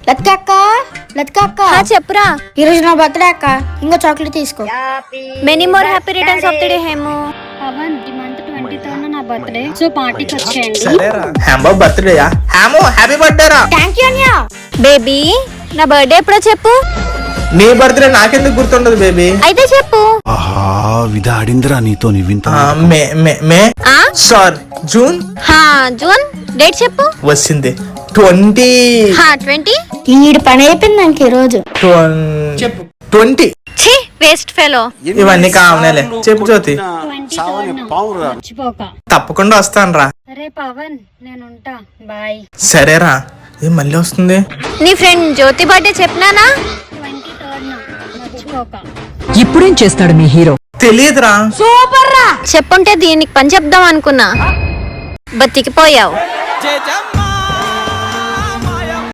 లతిక చెప్పురా. ఈరోజు నా బర్త్డే అక్క, ఇంకో చాక్లెట్ తీసుకో. Many more happy returns of the day Hemu. Pavan, ఈ మంత్ 20th నా బర్త్డే, సో పార్టీకి వచ్చేయండి. సరేరా హ్యామో బర్త్డేయా? హ్యామో హ్యాపీ బర్త్డే రా. థ్యాంక్ యూ అన్యా. బేబీ నా బర్త్డే ఎప్పుడో చెప్పు. నీ బర్త్డే నాకెందుకు గుర్తుండదు బేబీ? అయితే చెప్పు. ఆహా విధాడిందిరా నీతో వింత. మే ఆ సారీ జూన్. జూన్ డేట్ చెప్పు. వచ్చింది 20. 20. ఈడు పని అయిపోయింది నాకు ఈరోజు. 20. ఛీ వేస్ట్ ఫెలో. ఇవన్నీ కావనేలే. చెప్పు జ్యోతి. 23rd మర్చిపోక. తప్పకుండా వస్తాను రా. సరే పవన్, నేను ఉంటా. బాయ్. సరేరా. ఏం మళ్ళీ వస్తుంది? నీ ఫ్రెండ్ జ్యోతి బర్త్డే చెప్పినానా? 23rd మర్చిపోక. ఇప్పుడేం చేస్తాడు మీ హీరో? తెలియదురా. చెప్పుంటే దీనికి పని చెప్దాం అనుకున్నా, బతికిపోయావు.